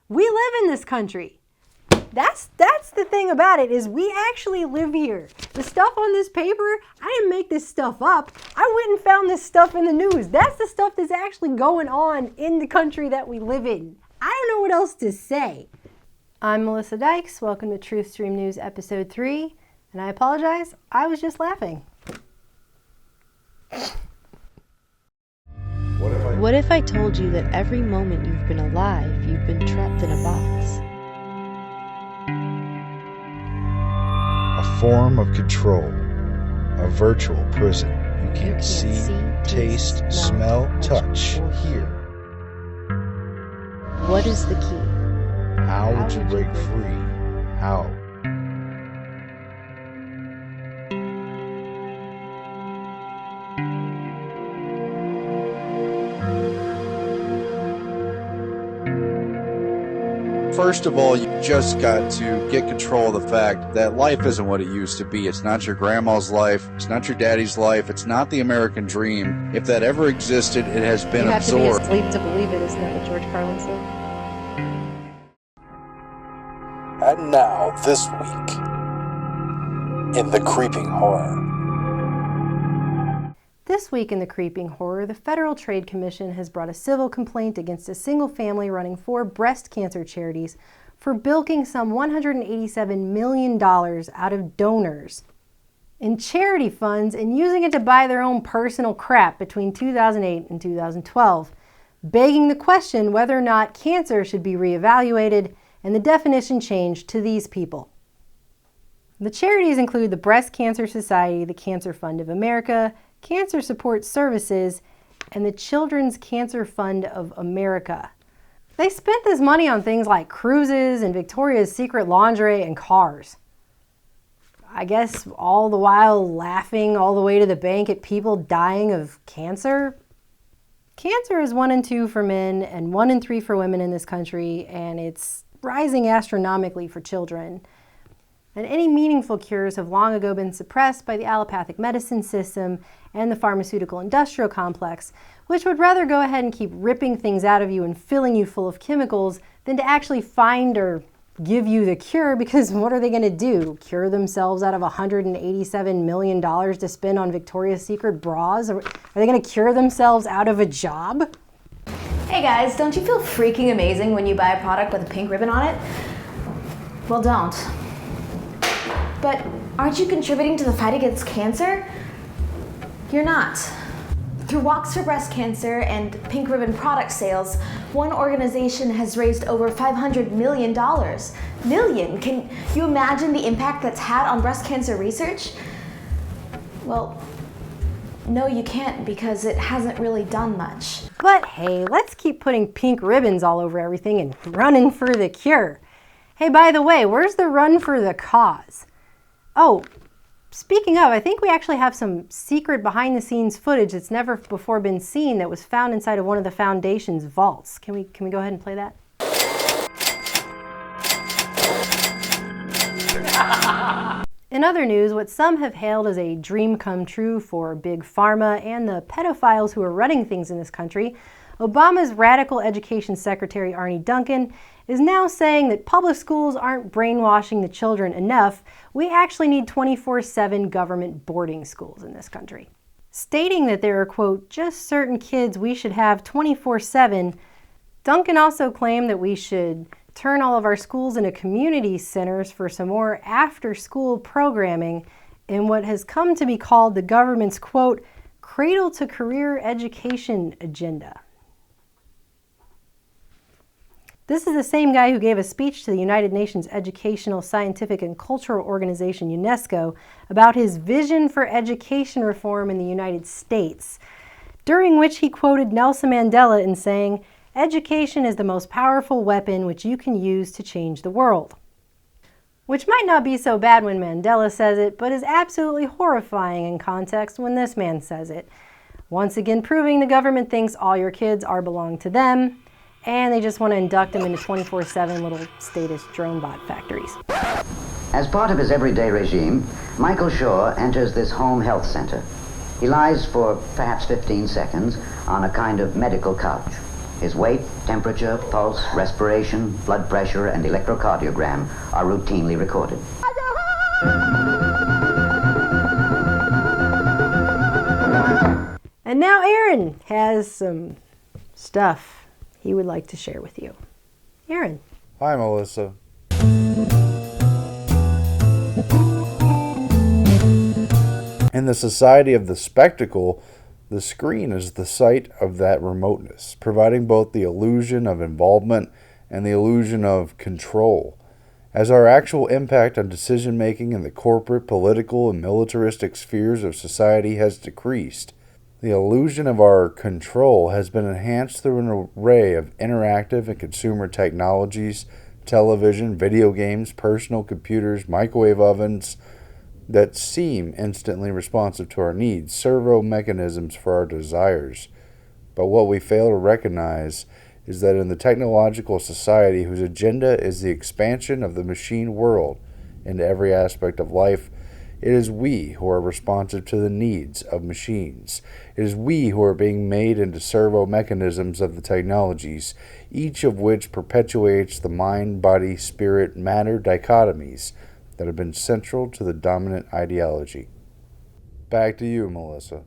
We live in this country. That's the thing about it, is we actually live here. The stuff on this paper, I didn't make this stuff up. I went and found this stuff in the news. That's the stuff that's actually going on in the country that we live in. I don't know what else to say. I'm Melissa Dykes. Welcome to Truthstream News Episode 3. And I apologize, I was just laughing. What if I told you that every moment you've been alive, you've been trapped in a box? A form of control, a virtual prison. You can't see, taste, smell, touch, or hear. What is the key? How would you break free? How? First of all, you just got to get control of the fact that life isn't what it used to be. It's not your grandma's life. It's not your daddy's life. It's not the American dream. If that ever existed, it has been absorbed. You have to be asleep to believe it, isn't that what George Carlin said? And now, this week, in the creeping horror. This week in the creeping horror, the Federal Trade Commission has brought a civil complaint against a single family running 4 breast cancer charities for bilking some $187 million out of donors in charity funds and using it to buy their own personal crap between 2008 and 2012, begging the question whether or not cancer should be reevaluated and the definition changed to these people. The charities include the Breast Cancer Society, the Cancer Fund of America, Cancer Support Services, and the Children's Cancer Fund of America. They spent this money on things like cruises and Victoria's Secret lingerie and cars. I guess all the while laughing all the way to the bank at people dying of cancer. Cancer is 1 in 2 for men and 1 in 3 for women in this country, and it's rising astronomically for children. And any meaningful cures have long ago been suppressed by the allopathic medicine system and the pharmaceutical industrial complex, which would rather go ahead and keep ripping things out of you and filling you full of chemicals than to actually find or give you the cure, because what are they going to do? Cure themselves out of $187 million to spend on Victoria's Secret bras? Are they going to cure themselves out of a job? Hey guys, don't you feel freaking amazing when you buy a product with a pink ribbon on it? Well, don't. But aren't you contributing to the fight against cancer? You're not. Through Walks for Breast Cancer and Pink Ribbon product sales, one organization has raised over $500 million. Million! Can you imagine the impact that's had on breast cancer research? Well, no, you can't, because it hasn't really done much. But hey, let's keep putting pink ribbons all over everything and running for the cure. Hey, by the way, where's the run for the cause? Oh, speaking of, I think we actually have some secret behind-the-scenes footage that's never before been seen that was found inside of one of the foundation's vaults. Can we go ahead and play that? In other news, what some have hailed as a dream come true for Big Pharma and the pedophiles who are running things in this country, Obama's radical education secretary Arne Duncan is now saying that public schools aren't brainwashing the children enough. We actually need 24/7 government boarding schools in this country. Stating that there are, quote, just certain kids we should have 24/7, Duncan also claimed that we should turn all of our schools into community centers for some more after-school programming in what has come to be called the government's, quote, cradle-to-career education agenda. This is the same guy who gave a speech to the United Nations Educational, Scientific, and Cultural Organization, UNESCO, about his vision for education reform in the United States, during which he quoted Nelson Mandela in saying, "Education is the most powerful weapon which you can use to change the world." Which might not be so bad when Mandela says it, but is absolutely horrifying in context when this man says it. Once again proving the government thinks all your kids belong to them, and they just want to induct them into 24/7 little status drone bot factories. As part of his everyday regime, Michael Shaw enters this home health center. He lies for perhaps 15 seconds on a kind of medical couch. His weight, temperature, pulse, respiration, blood pressure, and electrocardiogram are routinely recorded. And now Aaron has some stuff he would like to share with you. Aaron. Hi, Melissa. In the society of the spectacle, the screen is the site of that remoteness, providing both the illusion of involvement and the illusion of control. As our actual impact on decision-making in the corporate, political, and militaristic spheres of society has decreased, the illusion of our control has been enhanced through an array of interactive and consumer technologies, television, video games, personal computers, microwave ovens, that seem instantly responsive to our needs, servo mechanisms for our desires. But what we fail to recognize is that in the technological society whose agenda is the expansion of the machine world into every aspect of life, it is we who are responsive to the needs of machines. It is we who are being made into servo mechanisms of the technologies, each of which perpetuates the mind, body, spirit, matter dichotomies that have been central to the dominant ideology. Back to you, Melissa.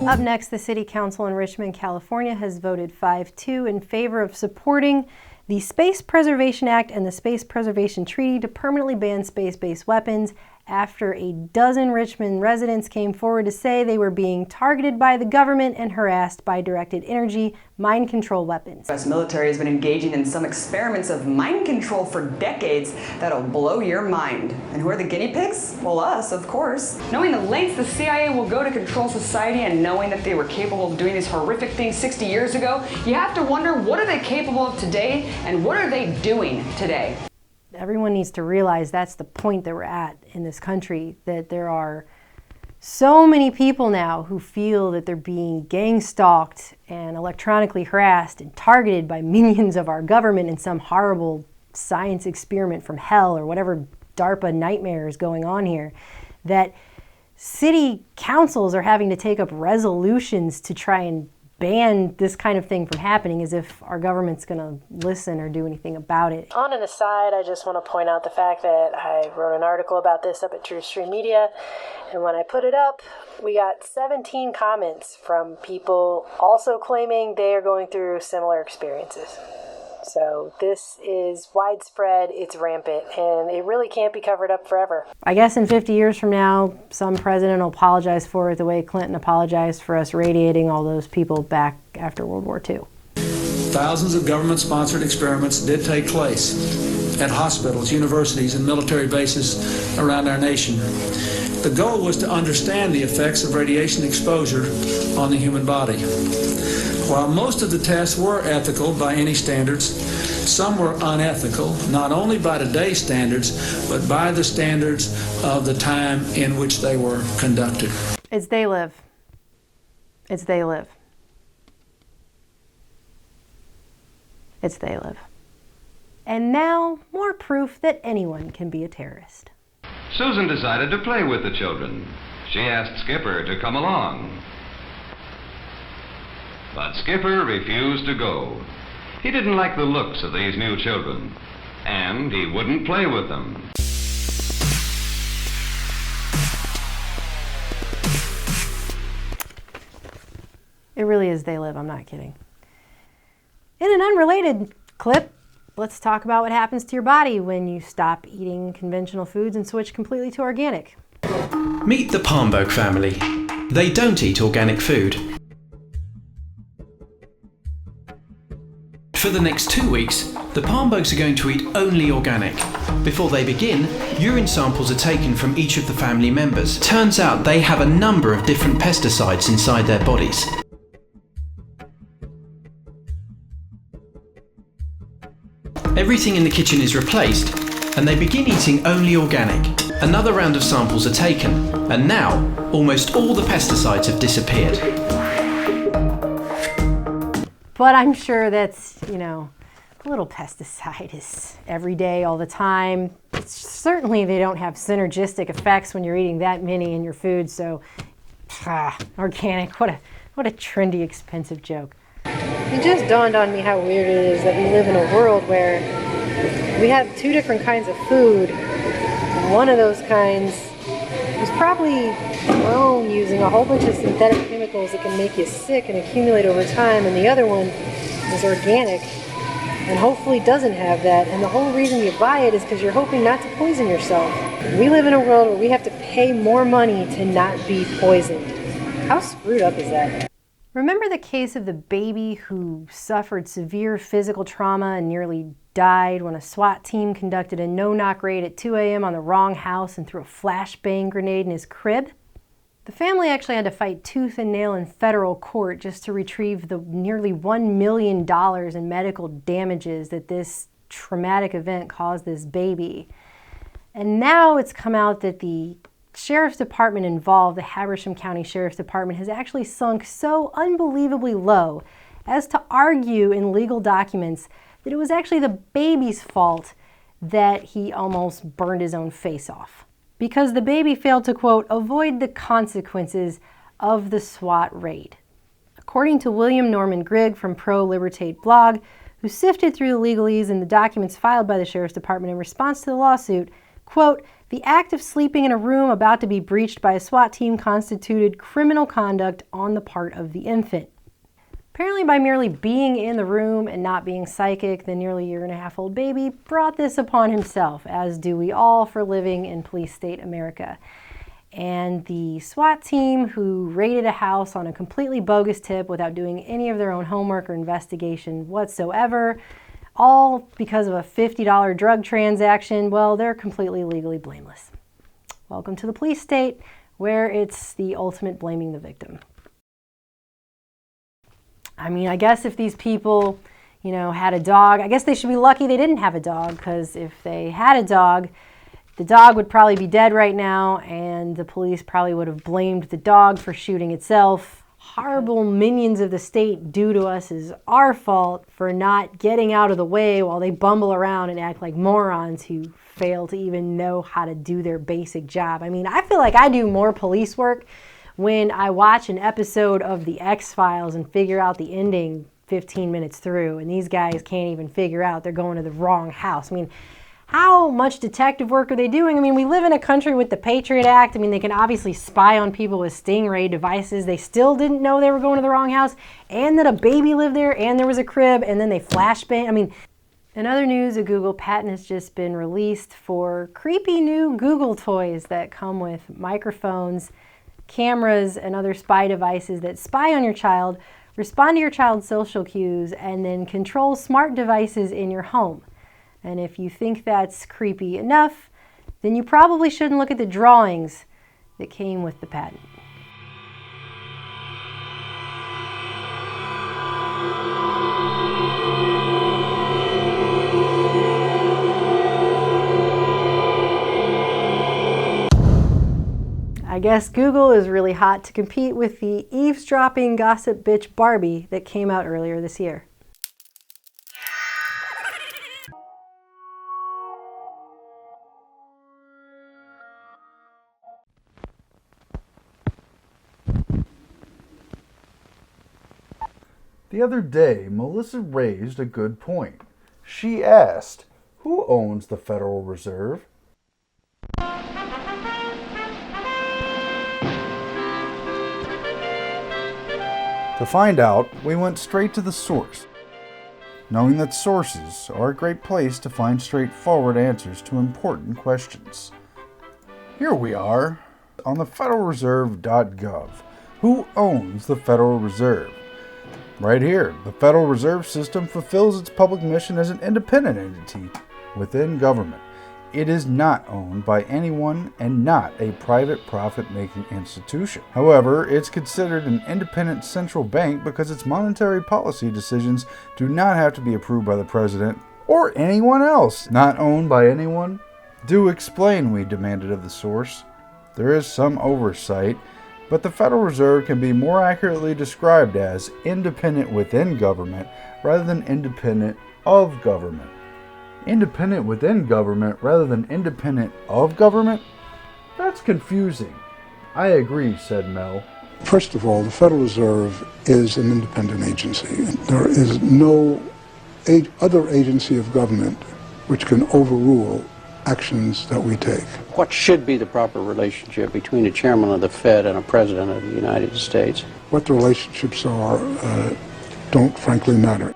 Up next, the City Council in Richmond, California has voted 5-2 in favor of supporting the Space Preservation Act and the Space Preservation Treaty to permanently ban space-based weapons after a dozen Richmond residents came forward to say they were being targeted by the government and harassed by directed energy mind control weapons. The U.S. military has been engaging in some experiments of mind control for decades that'll blow your mind. And who are the guinea pigs? Well, us, of course. Knowing the lengths the CIA will go to control society and knowing that they were capable of doing these horrific things 60 years ago, you have to wonder, what are they capable of today and what are they doing today? Everyone needs to realize that's the point that we're at in this country, that there are so many people now who feel that they're being gang stalked and electronically harassed and targeted by minions of our government in some horrible science experiment from hell or whatever DARPA nightmare is going on here, that city councils are having to take up resolutions to try and ban this kind of thing from happening, as if our government's going to listen or do anything about it. On an aside, I just want to point out the fact that I wrote an article about this up at Truthstream Media, and when I put it up, we got 17 comments from people also claiming they are going through similar experiences. So this is widespread, it's rampant, and it really can't be covered up forever. I guess in 50 years from now, some president will apologize for it the way Clinton apologized for us radiating all those people back after World War II. Thousands of government-sponsored experiments did take place at hospitals, universities, and military bases around our nation. The goal was to understand the effects of radiation exposure on the human body. While most of the tests were ethical by any standards, some were unethical, not only by today's standards, but by the standards of the time in which they were conducted. It's they live. It's they live. It's they live. And now, more proof that anyone can be a terrorist. Susan decided to play with the children. She asked Skipper to come along. But Skipper refused to go. He didn't like the looks of these new children, and he wouldn't play with them. It really is they live, I'm not kidding. In an unrelated clip, let's talk about what happens to your body when you stop eating conventional foods and switch completely to organic. Meet the Palmberg family. They don't eat organic food. For the next 2 weeks, the Palmbergs are going to eat only organic. Before they begin, urine samples are taken from each of the family members. Turns out they have a number of different pesticides inside their bodies. Everything in the kitchen is replaced, and they begin eating only organic. Another round of samples are taken, and now almost all the pesticides have disappeared. But I'm sure that's, a little pesticide is every day, all the time. Certainly they don't have synergistic effects when you're eating that many in your food, so organic, what a trendy, expensive joke. It just dawned on me how weird it is that we live in a world where we have two different kinds of food. One of those kinds was probably grown using a whole bunch of synthetic chemicals that can make you sick and accumulate over time, and the other one is organic and hopefully doesn't have that, and the whole reason you buy it is because you're hoping not to poison yourself. We live in a world where we have to pay more money to not be poisoned. How screwed up is that? Remember the case of the baby who suffered severe physical trauma and nearly died when a SWAT team conducted a no-knock raid at 2 a.m. on the wrong house and threw a flashbang grenade in his crib? The family actually had to fight tooth and nail in federal court just to retrieve the nearly $1 million in medical damages that this traumatic event caused this baby. And now it's come out that the Sheriff's Department involved, the Habersham County Sheriff's Department, has actually sunk so unbelievably low as to argue in legal documents that it was actually the baby's fault that he almost burned his own face off, because the baby failed to, quote, avoid the consequences of the SWAT raid. According to William Norman Grigg from Pro Libertate blog, who sifted through the legalese and the documents filed by the Sheriff's Department in response to the lawsuit, quote, the act of sleeping in a room about to be breached by a SWAT team constituted criminal conduct on the part of the infant. Apparently by merely being in the room and not being psychic, the nearly year-and-a-half-old baby brought this upon himself, as do we all for living in police state America. And the SWAT team who raided a house on a completely bogus tip without doing any of their own homework or investigation whatsoever, all because of a $50 drug transaction, well, they're completely legally blameless. Welcome to the police state, where it's the ultimate blaming the victim. I mean, I guess if these people, had a dog, I guess they should be lucky they didn't have a dog, because if they had a dog, the dog would probably be dead right now, and the police probably would have blamed the dog for shooting itself. Horrible minions of the state do to us is our fault for not getting out of the way while they bumble around and act like morons who fail to even know how to do their basic job. I mean, I feel like I do more police work when I watch an episode of The X-Files and figure out the ending 15 minutes through, and these guys can't even figure out they're going to the wrong house. I mean, how much detective work are they doing? I mean, we live in a country with the Patriot Act. I mean, they can obviously spy on people with stingray devices. They still didn't know they were going to the wrong house, and that a baby lived there, and there was a crib, and then they flashbang. I mean, in other news, a Google patent has just been released for creepy new Google toys that come with microphones, cameras, and other spy devices that spy on your child, respond to your child's social cues, and then control smart devices in your home. And if you think that's creepy enough, then you probably shouldn't look at the drawings that came with the patent. I guess Google is really hot to compete with the eavesdropping gossip bitch Barbie that came out earlier this year. The other day, Melissa raised a good point. She asked, who owns the Federal Reserve? To find out, we went straight to the source, knowing that sources are a great place to find straightforward answers to important questions. Here we are, on the federalreserve.gov. Who owns the Federal Reserve? Right here, the Federal Reserve System fulfills its public mission as an independent entity within government. It is not owned by anyone and not a private profit-making institution. However, it's considered an independent central bank because its monetary policy decisions do not have to be approved by the president or anyone else. Not owned by anyone? Do explain, we demanded of the source. There is some oversight But the Federal Reserve can be more accurately described as independent within government rather than independent of government. Independent within government rather than independent of government? That's confusing. I agree, said Mel. First of all, the Federal Reserve is an independent agency. There is no other agency of government which can overrule actions that we take. What should be the proper relationship between a chairman of the Fed and a president of the United States? What the relationships are don't frankly matter.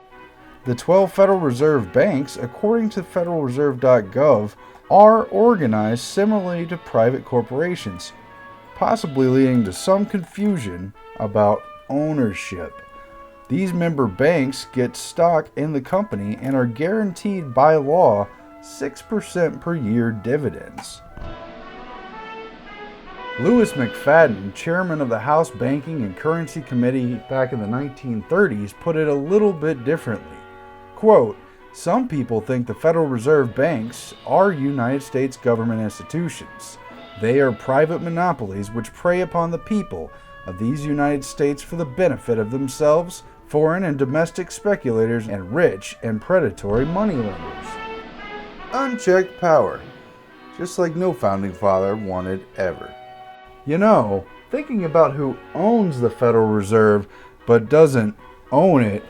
The 12 Federal Reserve banks, according to federalreserve.gov, are organized similarly to private corporations, possibly leading to some confusion about ownership. These member banks get stock in the company and are guaranteed by law 6% per year dividends. Louis McFadden, chairman of the House Banking and Currency Committee back in the 1930s, put it a little bit differently. Quote, "Some people think the Federal Reserve banks are United States government institutions. They are private monopolies which prey upon the people of these United States for the benefit of themselves, foreign and domestic speculators, and rich and predatory moneylenders." Unchecked power, just like no founding father wanted ever. You know, thinking about who owns the Federal Reserve but doesn't own it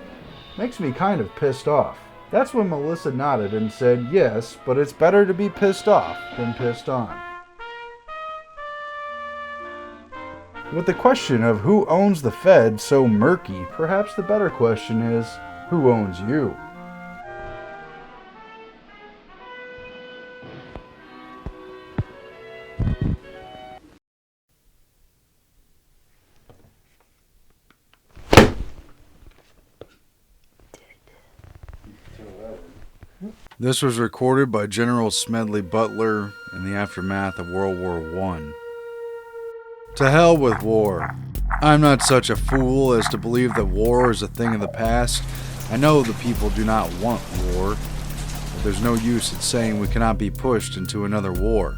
makes me kind of pissed off. That's when Melissa nodded and said, yes, but it's better to be pissed off than pissed on. With the question of who owns the Fed so murky, perhaps the better question is, who owns you? This was recorded by General Smedley Butler in the aftermath of World War I. To hell with war. I'm not such a fool as to believe that war is a thing of the past. I know the people do not want war, but there's no use in saying we cannot be pushed into another war.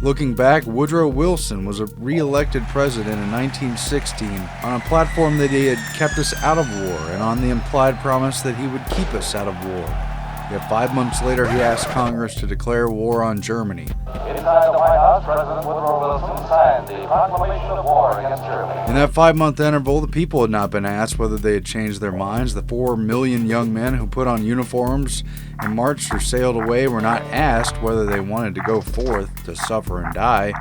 Looking back, Woodrow Wilson was re-elected president in 1916 on a platform that he had kept us out of war and on the implied promise that he would keep us out of war. Yet 5 months later, he asked Congress to declare war on Germany. Inside the White House, President Woodrow Wilson signed the proclamation of war against Germany. In that 5-month interval, the people had not been asked whether they had changed their minds. The 4 million young men who put on uniforms and marched or sailed away were not asked whether they wanted to go forth to suffer and die.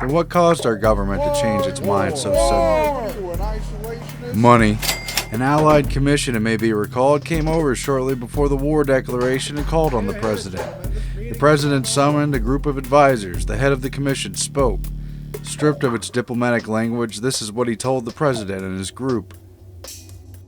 Then what caused our government to change its mind so suddenly? Money. An Allied commission, it may be recalled, came over shortly before the war declaration and called on the president. The president summoned a group of advisors. The head of the commission spoke. Stripped of its diplomatic language, this is what he told the president and his group.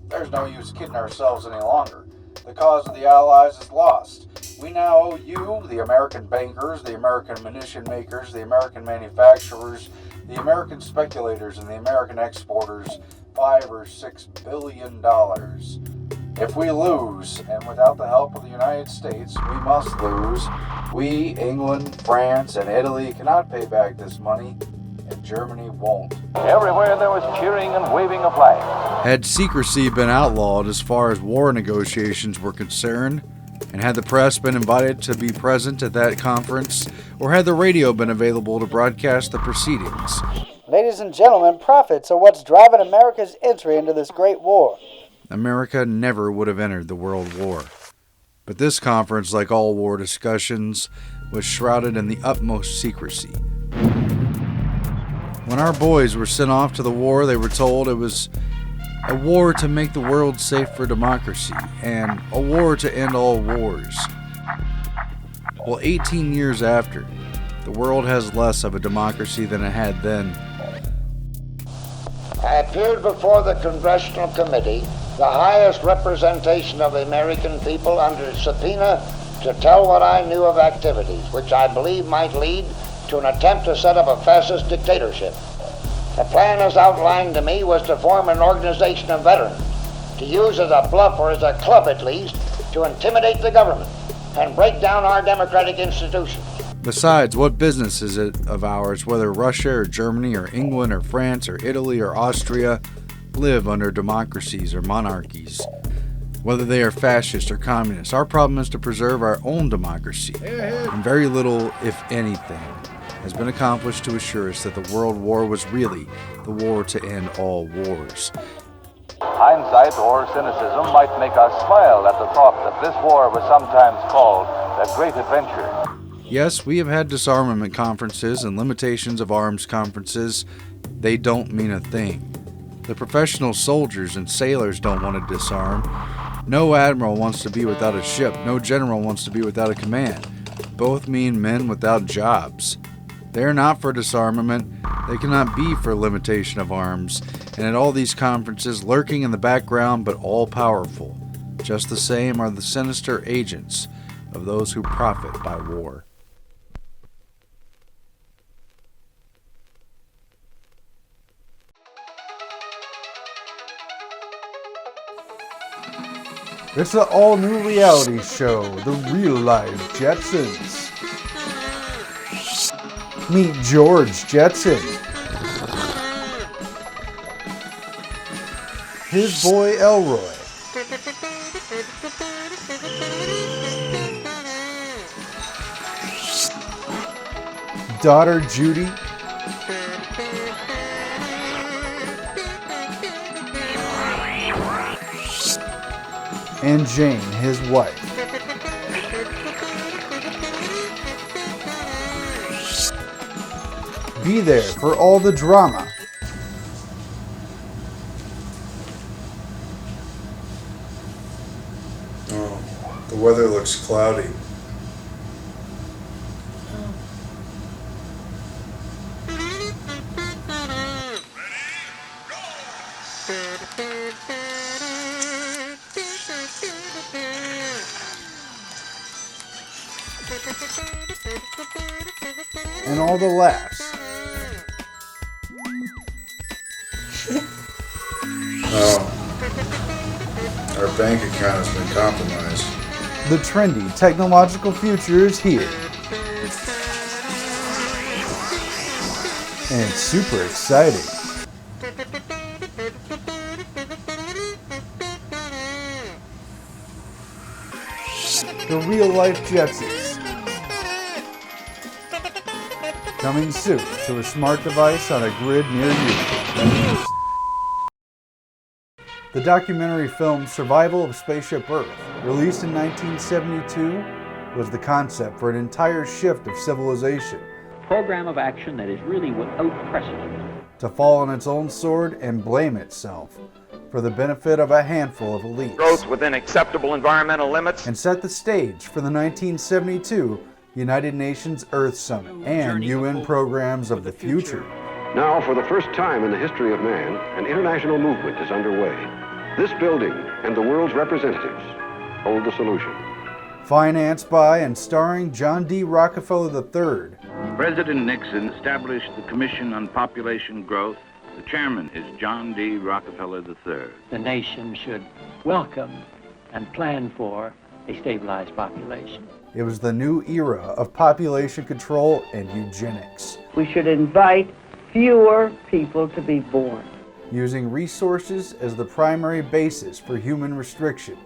There's no use kidding ourselves any longer. The cause of the Allies is lost. We now owe you, the American bankers, the American munition makers, the American manufacturers, the American speculators, and the American exporters $5 or $6 billion. If we lose, and without the help of the United States, we must lose, we, England, France, and Italy cannot pay back this money, and Germany won't. Everywhere there was cheering and waving of flags. Had secrecy been outlawed as far as war negotiations were concerned, and had the press been invited to be present at that conference, or had the radio been available to broadcast the proceedings? Ladies and gentlemen, profits are what's driving America's entry into this great war. America never would have entered the World War. But this conference, like all war discussions, was shrouded in the utmost secrecy. When our boys were sent off to the war, they were told it was a war to make the world safe for democracy, and a war to end all wars. Well, 18 years after, the world has less of a democracy than it had then. I appeared before the Congressional Committee, the highest representation of the American people, under subpoena to tell what I knew of activities which I believe might lead to an attempt to set up a fascist dictatorship. The plan as outlined to me was to form an organization of veterans, to use as a bluff or as a club at least, to intimidate the government and break down our democratic institutions. Besides, what business is it of ours whether Russia or Germany or England or France or Italy or Austria live under democracies or monarchies? Whether they are fascist or communist, our problem is to preserve our own democracy. And very little, if anything, has been accomplished to assure us that the World War was really the war to end all wars. Hindsight or cynicism might make us smile at the thought that this war was sometimes called a great adventure. Yes, we have had disarmament conferences and limitations of arms conferences. They don't mean a thing. The professional soldiers and sailors don't want to disarm. No admiral wants to be without a ship. No general wants to be without a command. Both mean men without jobs. They are not for disarmament. They cannot be for limitation of arms. And at all these conferences, lurking in the background but all powerful, just the same are the sinister agents of those who profit by war. It's an all-new reality show, The Real Life Jetsons. Meet George Jetson, his boy Elroy, daughter Judy, and Jane, his wife. Be there for all the drama. Oh, the weather looks cloudy. And all the laughs. Oh, our bank account has been compromised. The trendy technological future is here. And it's super exciting. The Real Life Jetsons. Coming soon to a smart device on a grid near you. The documentary film Survival of Spaceship Earth, released in 1972, was the concept for an entire shift of civilization. Program of action that is really without precedent. To fall on its own sword and blame itself for the benefit of a handful of elites. Growth within acceptable environmental limits. And set the stage for the 1972 United Nations Earth Summit and UN programs of the future. Now, for the first time in the history of man, an international movement is underway. This building and the world's representatives hold the solution. Financed by and starring John D. Rockefeller III. President Nixon established the Commission on Population Growth. The chairman is John D. Rockefeller III. The nation should welcome and plan for a stabilized population. It was the new era of population control and eugenics. We should invite fewer people to be born. Using resources as the primary basis for human restriction.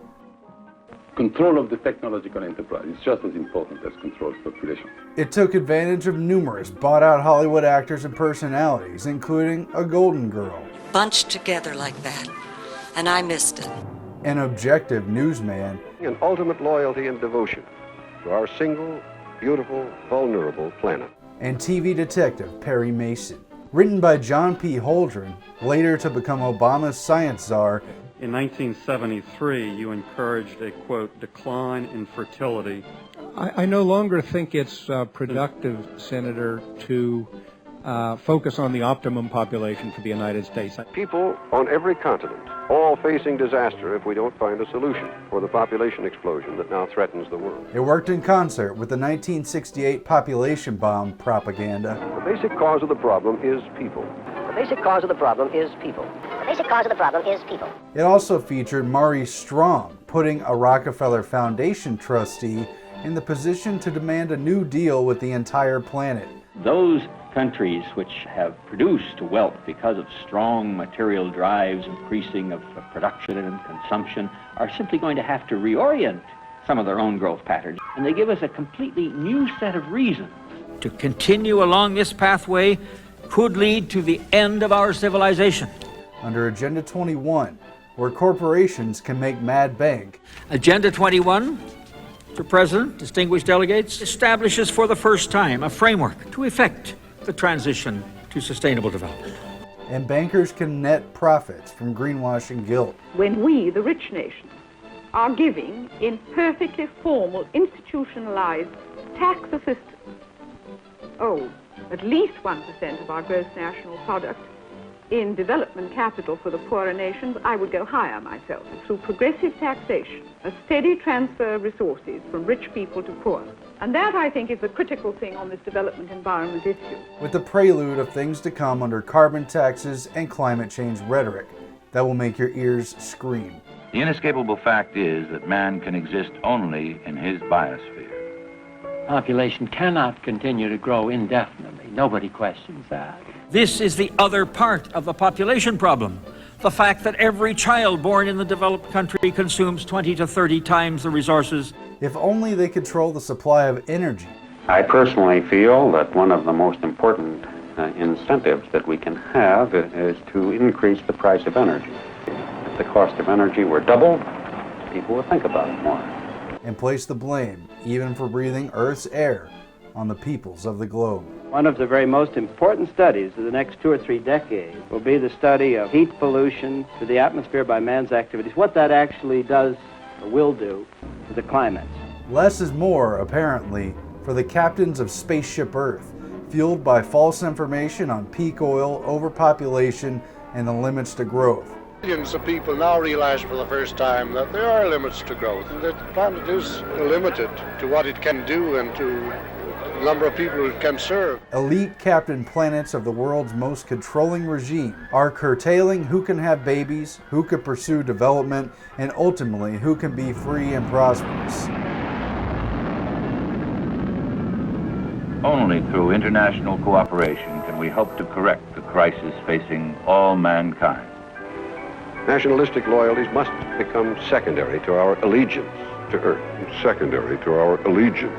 Control of the technological enterprise is just as important as control of population. It took advantage of numerous bought-out Hollywood actors and personalities, including a Golden Girl. Bunched together like that, and I missed it. An objective newsman. An ultimate loyalty and devotion to our single, beautiful, vulnerable planet. And TV detective Perry Mason. Written by John P. Holdren, later to become Obama's science czar. In 1973, you encouraged a, quote, decline in fertility. I no longer think it's productive, Senator, to focus on the optimum population for the United States. People on every continent, all facing disaster if we don't find a solution for the population explosion that now threatens the world. It worked in concert with the 1968 population bomb propaganda. The basic cause of the problem is people. The basic cause of the problem is people. The basic cause of the problem is people. It also featured Maurice Strong, putting a Rockefeller Foundation trustee in the position to demand a new deal with the entire planet. Those countries which have produced wealth because of strong material drives, increasing of production and consumption, are simply going to have to reorient some of their own growth patterns. And they give us a completely new set of reasons. To continue along this pathway could lead to the end of our civilization. Under Agenda 21, where corporations can make mad bank. Agenda 21, Mr. President, distinguished delegates, establishes for the first time a framework to effect the transition to sustainable development. And bankers can net profits from greenwashing guilt. When we, the rich nations, are giving in perfectly formal, institutionalized tax assistance, at least 1% of our gross national product in development capital for the poorer nations, I would go higher myself. Through progressive taxation, a steady transfer of resources from rich people to poor. And that, I think, is the critical thing on this development environment issue. With the prelude of things to come under carbon taxes and climate change rhetoric that will make your ears scream. The inescapable fact is that man can exist only in his biosphere. Population cannot continue to grow indefinitely. Nobody questions that. This is the other part of the population problem. The fact that every child born in the developed country consumes 20 to 30 times the resources. If only they control the supply of energy. I personally feel that one of the most important incentives that we can have is to increase the price of energy. If the cost of energy were doubled, people would think about it more. And place the blame, even for breathing Earth's air, on the peoples of the globe. One of the very most important studies of the next 2 or 3 decades will be the study of heat pollution to the atmosphere by man's activities, what that actually does or will do to the climate. Less is more, apparently, for the captains of Spaceship Earth, fueled by false information on peak oil, overpopulation, and the limits to growth. Millions of people now realize for the first time that there are limits to growth, and that the planet is limited to what it can do and to the number of people it can serve. Elite captain planets of the world's most controlling regime are curtailing who can have babies, who can pursue development, and ultimately who can be free and prosperous. Only through international cooperation can we hope to correct the crisis facing all mankind. Nationalistic loyalties must become secondary to our allegiance to Earth. Secondary to our allegiance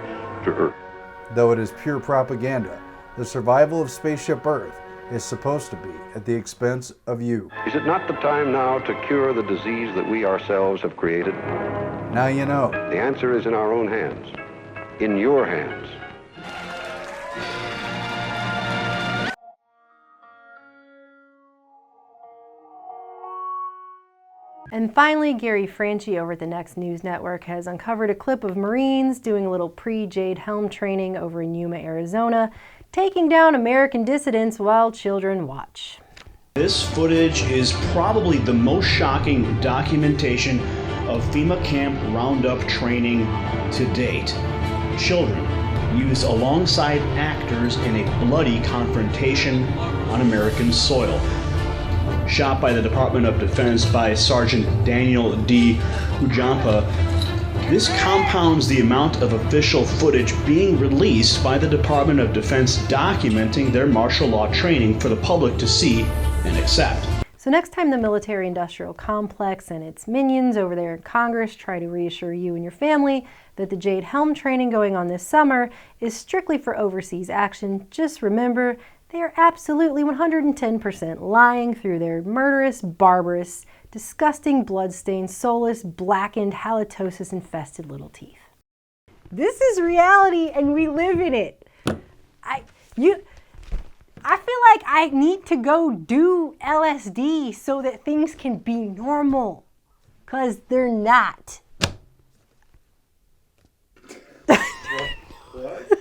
to Earth. Though it is pure propaganda, the survival of Spaceship Earth is supposed to be at the expense of you. Is it not the time now to cure the disease that we ourselves have created? Now you know. The answer is in our own hands. In your hands. And finally, Gary Franchi over at the Next News Network has uncovered a clip of Marines doing a little pre-Jade Helm training over in Yuma, Arizona, taking down American dissidents while children watch. This footage is probably the most shocking documentation of FEMA camp roundup training to date. Children used alongside actors in a bloody confrontation on American soil. Shot by the Department of Defense by Sergeant Daniel D. Ujampa, this compounds the amount of official footage being released by the Department of Defense documenting their martial law training for the public to see and accept. So next time the military-industrial complex and its minions over there in Congress try to reassure you and your family that the Jade Helm training going on this summer is strictly for overseas action, just remember they are absolutely 110% lying through their murderous, barbarous, disgusting, blood-stained, soulless, blackened, halitosis-infested little teeth. This is reality and we live in it. I feel like I need to go do LSD so that things can be normal, 'cause they're not. What?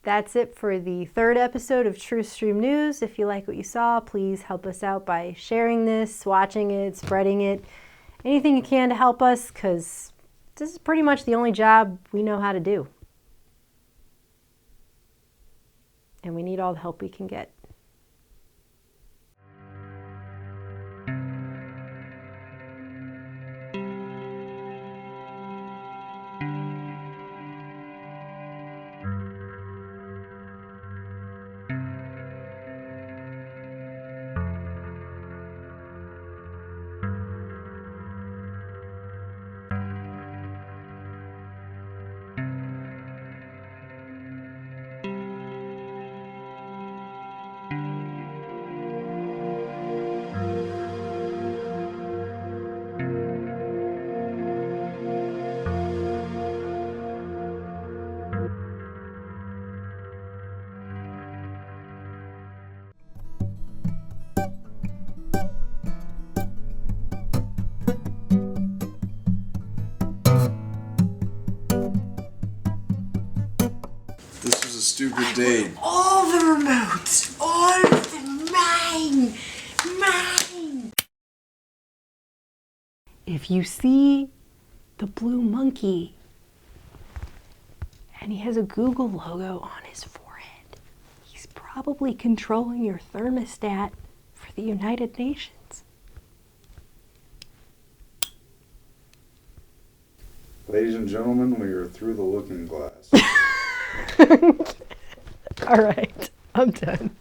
That's it for the 3rd episode of Truthstream News. If you like what you saw, please help us out by sharing this, watching it, spreading it, anything you can to help us, because this is pretty much the only job we know how to do. And we need all the help we can get. stupid date. All the remotes! All of them! Mine! Mine! If you see the blue monkey and he has a Google logo on his forehead, he's probably controlling your thermostat for the United Nations. Ladies and gentlemen, we are through the looking glass. All right, I'm done.